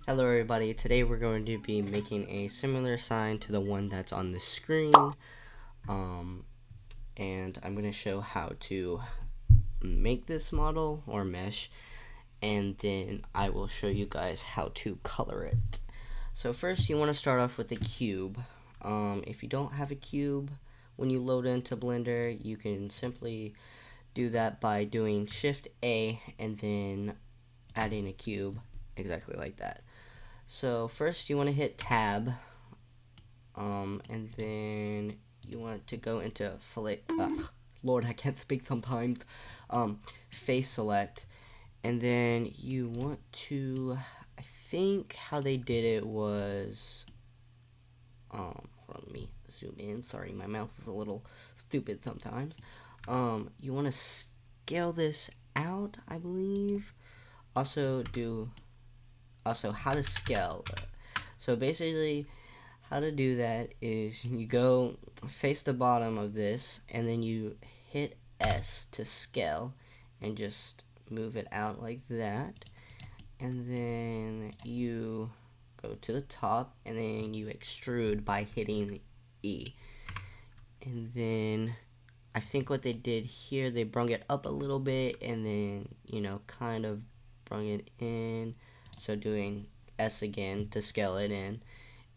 Hello everybody, today we're going to be making a similar sign to the one that's on the screen, and I'm going to show how to make this model or mesh, and then I will show you guys how to color it. So first you want to start off with a cube. If you don't have a cube, when you load into Blender, you can simply do that by doing Shift A and then adding a cube, exactly like that. So first you want to hit tab, and then you want to go into Lord, I can't speak sometimes. Face select, and then you want to, I think how they did it was, hold on, let me zoom in. Sorry, my mouse is a little stupid sometimes. You want to scale this out, I believe. Also how to scale. So basically, how to do that is you go face the bottom of this, and then you hit S to scale, and just move it out like that. And then you go to the top, and then you extrude by hitting E. And then I think what they did here, they brung it up a little bit, and then, kind of brung it in. So doing S again to scale it in.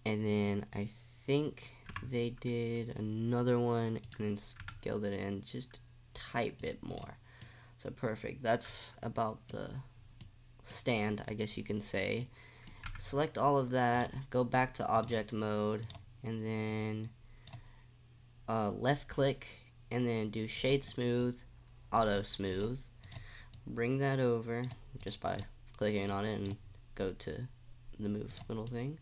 And then I think they did another one and then scaled it in just a tight bit more. So perfect. That's about the stand, I guess you can say. Select all of that, go back to object mode, and then left click, and then do shade smooth, auto smooth. Bring that over just by clicking on it and go to the move little thing.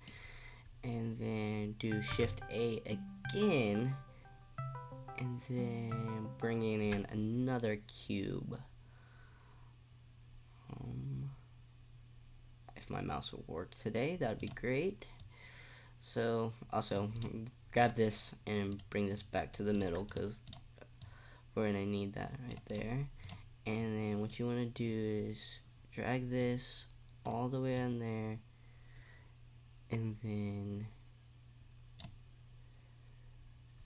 And then do Shift A again, and then bringing in another cube. If my mouse would work today, that would be great. So also grab this and bring this back to the middle, because we're gonna need that right there. And then what you want to do is drag this all the way on there, and then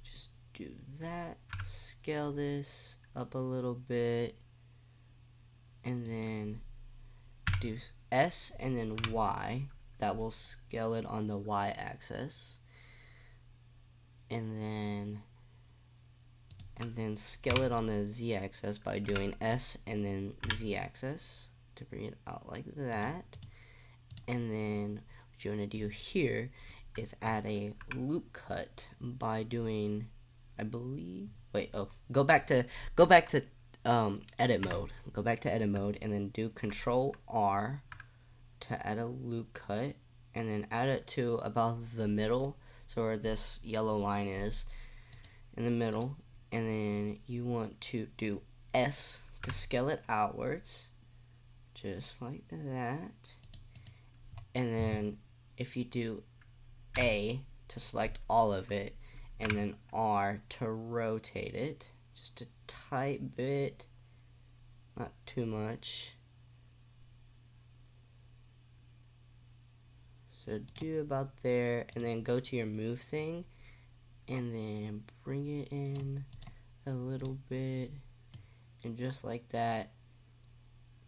just do that, scale this up a little bit, and then do S and then Y. That will scale it on the Y axis, and then scale it on the Z axis by doing S and then Z axis to bring it out like that. And then what you want to do here is add a loop cut by doing, I believe, go back to edit mode. Go back to edit mode, and then do Control R to add a loop cut, and then add it to about the middle, so where this yellow line is, in the middle. And then you want to do S to scale it outwards, just like that. And then if you do A to select all of it, and then R to rotate it just a tight bit, not too much. So do about there, and then go to your move thing, and then bring it in a little bit, and just like that,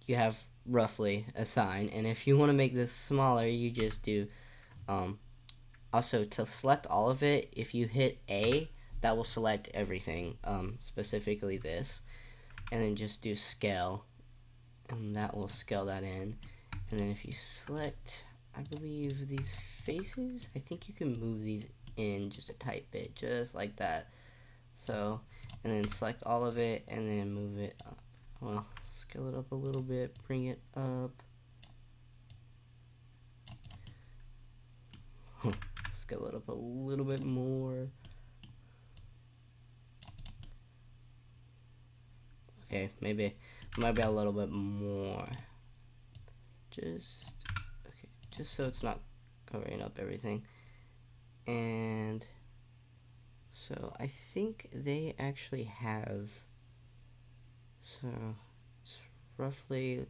you have roughly a sign. And if you want to make this smaller, you just do also to select all of it, if you hit A, that will select everything, specifically this, and then just do scale, and that will scale that in. And then if you select, I believe, these faces, I think you can move these in just a tight bit, just like that. So, and then select all of it, and then move it up. Well, scale it up a little bit, bring it up. Scale it up a little bit more. Okay, maybe a little bit more. Just so it's not covering up everything. And so I think they actually have, so it's roughly,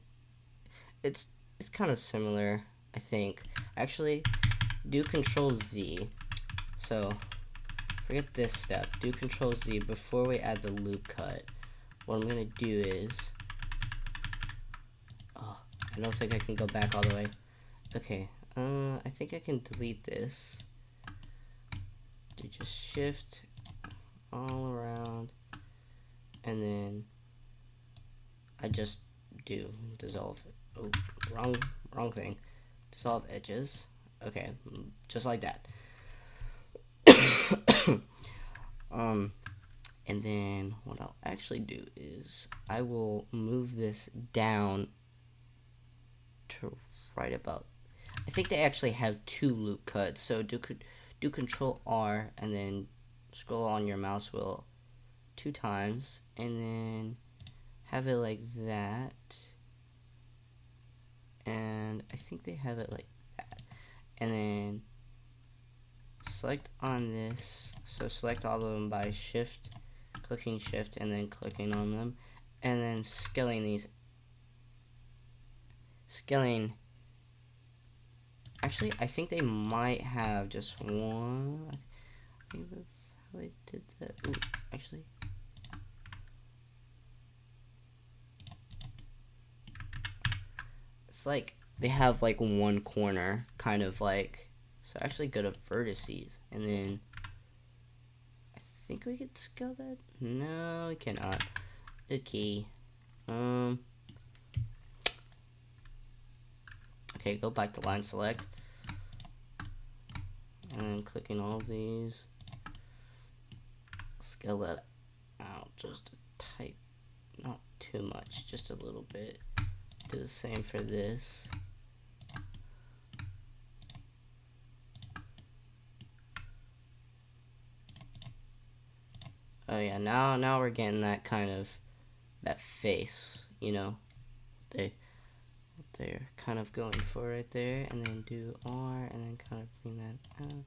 it's kind of similar, I think. actually do Control Z. So forget this step. Do Control Z before we add the loop cut. What I'm gonna do is, oh, I don't think I can go back all the way. Okay, I think I can delete this. Do just shift all around, and then I just do dissolve. Oh, wrong thing. Dissolve edges. Okay, just like that. And then what I'll actually do is I will move this down to right about. I think they actually have 2 loop cuts, so do Control R and then scroll on your mouse wheel 2 times, and then have it like that. And I think they have it like that. And then select on this. So select all of them by clicking shift, and then clicking on them, and then scaling these. Actually, I think they might have just one. I think that's how I did that. Ooh, actually. It's like they have like one corner, kind of like. So actually go to vertices, and then I think we could scale that. No, we cannot. Okay. Okay, go back to line select, and then clicking all these. Scale that out just a type, not too much, just a little bit. Do the same for this. Oh yeah, now we're getting that kind of, that face, you know, they're kind of going for right there, and then do R, and then kind of bring that out, and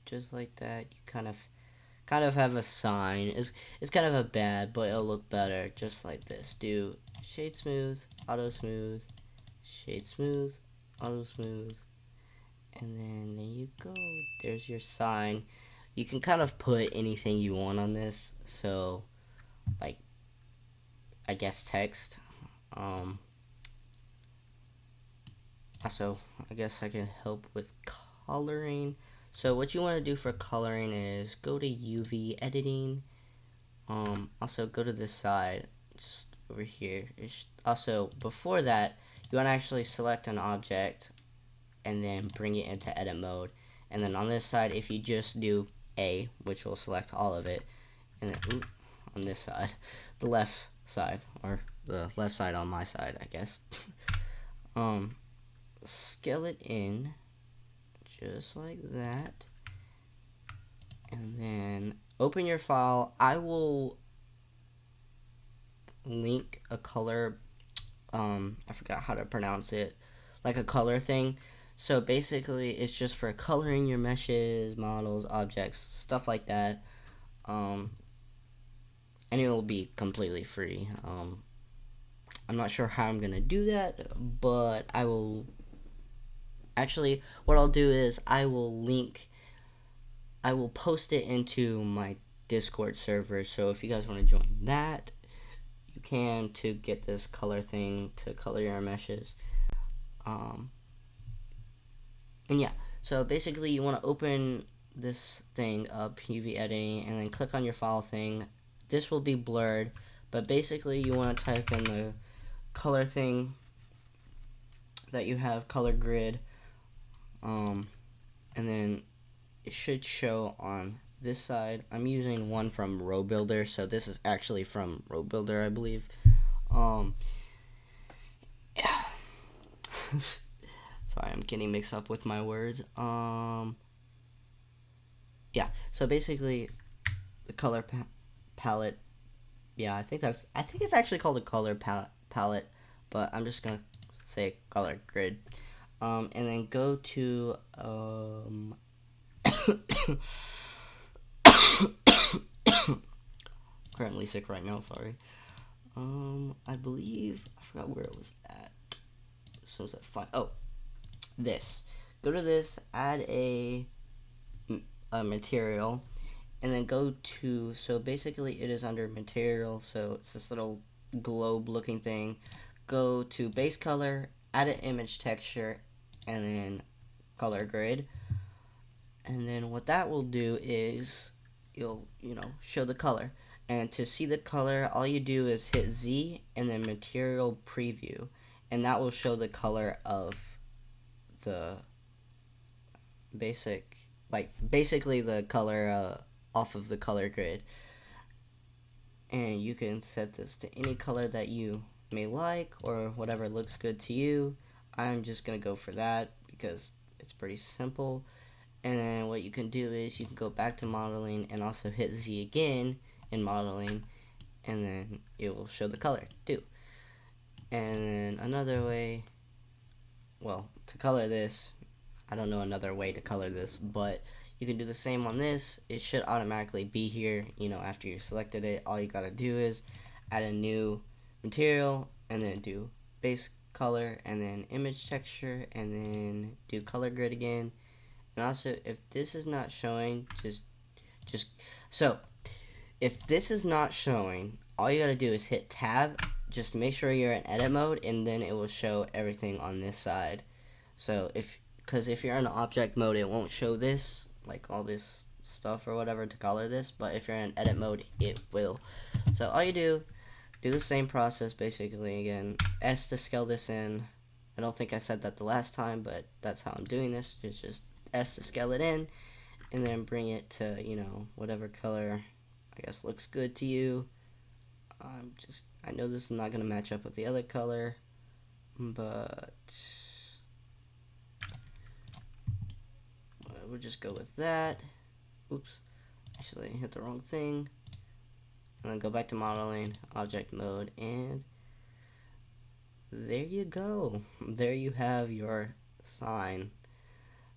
just like that, you kind of have a sign. It's kind of a bad, but it'll look better, just like this. Do shade smooth, auto smooth, shade smooth, auto smooth, and then there you go. There's your sign. You can kind of put anything you want on this, so like, I guess text. Also, I guess I can help with coloring. So what you want to do for coloring is go to UV editing. Also go to this side, just over here. Also, before that, you want to actually select an object and then bring it into edit mode. And then on this side, if you just do A, which will select all of it, and then on this side, the left side, or the left side on my side, I guess. Scale it in just like that, and then open your file. I will link a color, I forgot how to pronounce it, like a color thing. So basically it's just for coloring your meshes, models, objects, stuff like that, and it will be completely free. I'm not sure how I'm gonna do that, but I will. Actually, what I'll do is I will post it into my Discord server, so if you guys want to join that, you can, to get this color thing to color your meshes. And yeah, so basically you want to open this thing up, UV editing, and then click on your file thing. This will be blurred, but basically you want to type in the color thing that you have, color grid, and then it should show on this side. I'm using one from Row Builder, so this is actually from Row Builder, I believe. Yeah. Sorry, I'm getting mixed up with my words. Yeah, so basically the color palette. Yeah, I think it's actually called a color palette, but I'm just gonna say color grid. And then go to currently sick right now, sorry. I believe I forgot where it was at. So was that fine? Oh, this. go to this, add a material, and then go to, so basically it is under material, so it's this little globe looking thing. Go to base color, add an image texture, and then color grid. And then what that will do is you'll show the color. And to see the color, all you do is hit Z and then material preview, and that will show the color of the basically the color off of the color grid. And you can set this to any color that you may like or whatever looks good to you. I'm just gonna go for that because it's pretty simple. And then what you can do is you can go back to modeling and also hit Z again in modeling, and then it will show the color too. And then another way, well, to color this, I don't know another way to color this, but you can do the same on this. It should automatically be here, after you selected it. All you gotta do is add a new material and then do base color and then image texture and then do color grid again. And also, if this is not showing, if this is not showing, all you gotta do is hit tab. Just make sure you're in edit mode, and then it will show everything on this side. So because if you're in object mode, it won't show this, like all this stuff or whatever to color this, but if you're in edit mode, it will. So all you do the same process basically again. S to scale this in. I don't think I said that the last time, but that's how I'm doing this. It's just S to scale it in, and then bring it to, whatever color I guess looks good to you. I know this is not going to match up with the other color, but we'll just go with that. Oops, actually hit the wrong thing. And then go back to modeling, object mode, and there you go. There you have your sign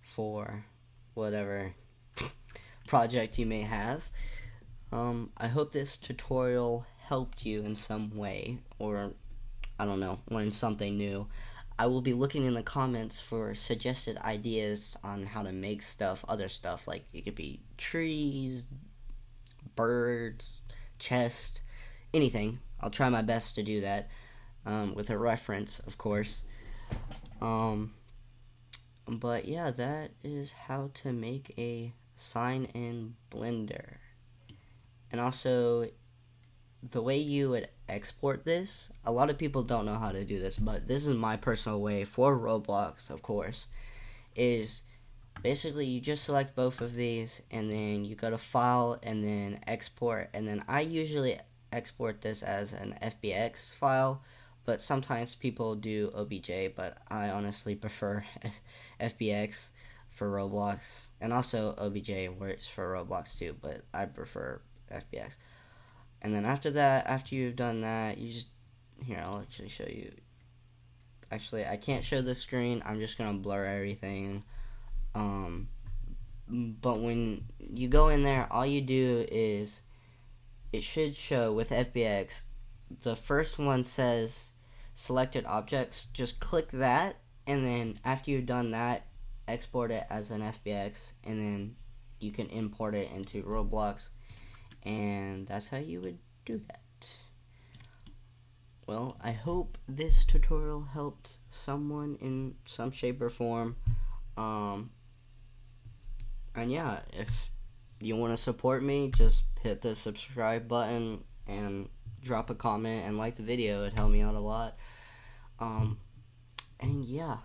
for whatever project you may have. I hope this tutorial helped you in some way, or I don't know, learn something new. I will be looking in the comments for suggested ideas on how to make stuff, other stuff, like it could be trees, birds, chest, anything. I'll try my best to do that, with a reference, of course. But yeah, that is how to make a sign in Blender. And also, the way you would export this, a lot of people don't know how to do this, but this is my personal way for Roblox, of course, is basically you just select both of these, and then you go to File, and then Export, and then I usually export this as an FBX file, but sometimes people do OBJ, but I honestly prefer FBX for Roblox, and also OBJ works for Roblox too, but I prefer FBX. And then after that, after you've done that, you just, here, I'll actually show you. Actually, I can't show the screen, I'm just gonna blur everything. But when you go in there, all you do is, it should show with FBX, the first one says selected objects. Just click that, and then after you've done that, export it as an FBX, and then you can import it into Roblox, and that's how you would do that. Well, I hope this tutorial helped someone in some shape or form. And yeah, if you want to support me, just hit the subscribe button and drop a comment and like the video. It'd help me out a lot. And yeah.